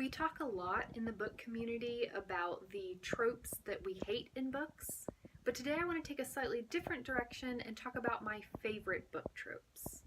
We talk a lot in the book community about the tropes that we hate in books, but today I want to take a slightly different direction and talk about my favorite book tropes.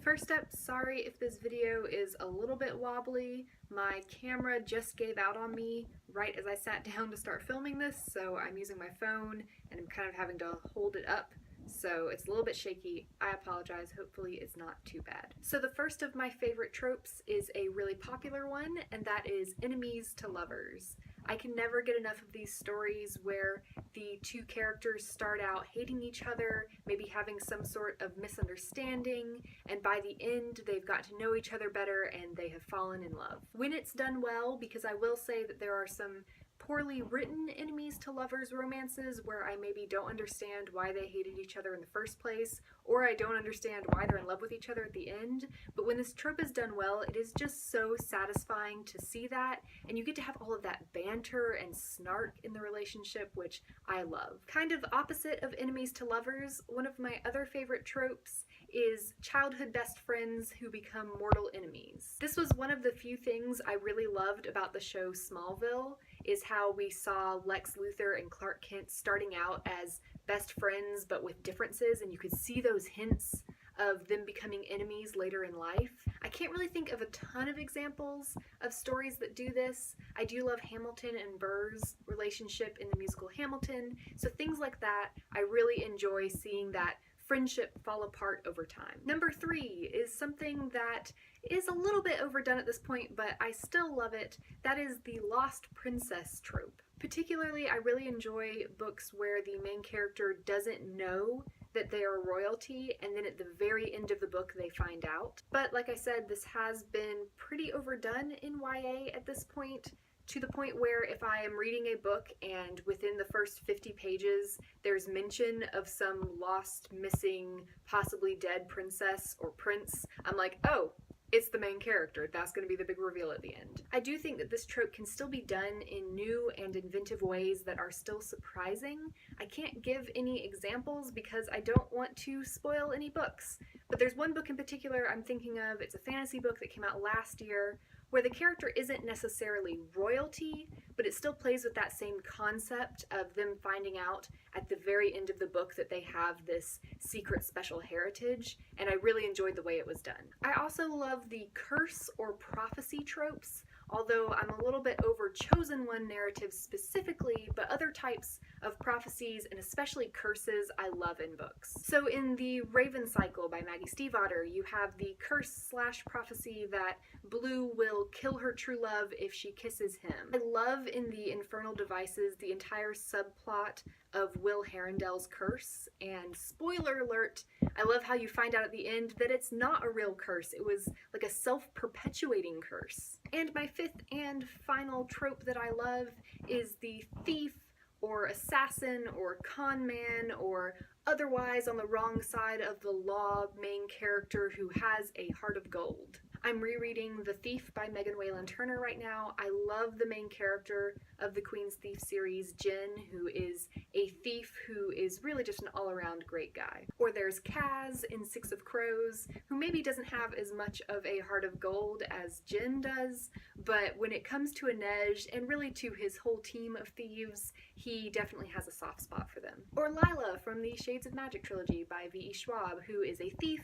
First up, sorry if this video is a little bit wobbly. My camera just gave out on me right as I sat down to start filming this, so I'm using my phone and I'm kind of having to hold it up. So it's a little bit shaky. I apologize. Hopefully it's not too bad. So the first of my favorite tropes is a really popular one, and that is enemies to lovers. I can never get enough of these stories where the two characters start out hating each other, maybe having some sort of misunderstanding, and by the end they've got to know each other better and they have fallen in love. When it's done well, because I will say that there are some poorly written enemies to lovers romances where I maybe don't understand why they hated each other in the first place, or I don't understand why they're in love with each other at the end, but when this trope is done well, it is just so satisfying to see that, and you get to have all of that banter and snark in the relationship, which I love. Kind of opposite of enemies to lovers, one of my other favorite tropes is childhood best friends who become mortal enemies. This was one of the few things I really loved about the show Smallville, is how we saw Lex Luthor and Clark Kent starting out as best friends but with differences, and you could see those hints of them becoming enemies later in life. I can't really think of a ton of examples of stories that do this. I do love Hamilton and Burr's relationship in the musical Hamilton, so things like that, I really enjoy seeing that friendship fall apart over time. Number 3 is something that is a little bit overdone at this point, but I still love it. That is the lost princess trope. Particularly, I really enjoy books where the main character doesn't know that they are royalty, and then at the very end of the book they find out. But like I said, this has been pretty overdone in YA at this point, to the point where if I am reading a book and within the first 50 pages there's mention of some lost, missing, possibly dead princess or prince, I'm like, oh, it's the main character. That's going to be the big reveal at the end. I do think that this trope can still be done in new and inventive ways that are still surprising. I can't give any examples because I don't want to spoil any books, but there's one book in particular I'm thinking of. It's a fantasy book that came out last year where the character isn't necessarily royalty, but it still plays with that same concept of them finding out at the very end of the book that they have this secret special heritage, and I really enjoyed the way it was done. I also love the curse or prophecy tropes, although I'm a little bit over chosen one narrative specifically, but other types of prophecies and especially curses I love in books. So in the Raven Cycle by Maggie Stiefvater, you have the curse/prophecy that Blue will kill her true love if she kisses him. I love in the Infernal Devices the entire subplot of Will Herondale's curse, and spoiler alert, I love how you find out at the end that it's not a real curse. It was like a self-perpetuating curse. And my 5th and final trope that I love is the thief or assassin or con man or otherwise on the wrong side of the law main character who has a heart of gold. I'm rereading The Thief by Megan Whalen Turner right now. I love the main character of the Queen's Thief series, Jen, who is a thief who is really just an all-around great guy. Or there's Kaz in Six of Crows, who maybe doesn't have as much of a heart of gold as Jen does, but when it comes to Inej and really to his whole team of thieves, he definitely has a soft spot for them. Or Lila from the Shades of Magic trilogy by V.E. Schwab, who is a thief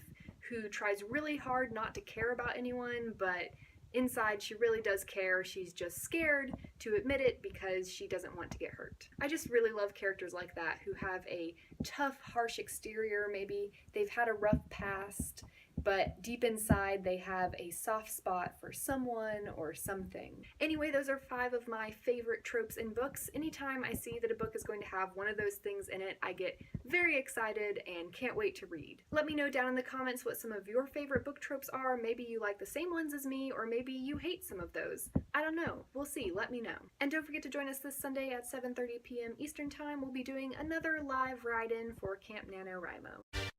who tries really hard not to care about anyone, but inside she really does care. She's just scared to admit it because she doesn't want to get hurt. I just really love characters like that who have a tough, harsh exterior. Maybe they've had a rough past, but deep inside they have a soft spot for someone or something. Anyway, those are 5 of my favorite tropes in books. Anytime I see that a book is going to have one of those things in it, I get very excited and can't wait to read. Let me know down in the comments what some of your favorite book tropes are. Maybe you like the same ones as me, or maybe you hate some of those. I don't know. We'll see. Let me know. And don't forget to join us this Sunday at 7:30 p.m. Eastern Time. We'll be doing another live ride-in for Camp NaNoWriMo.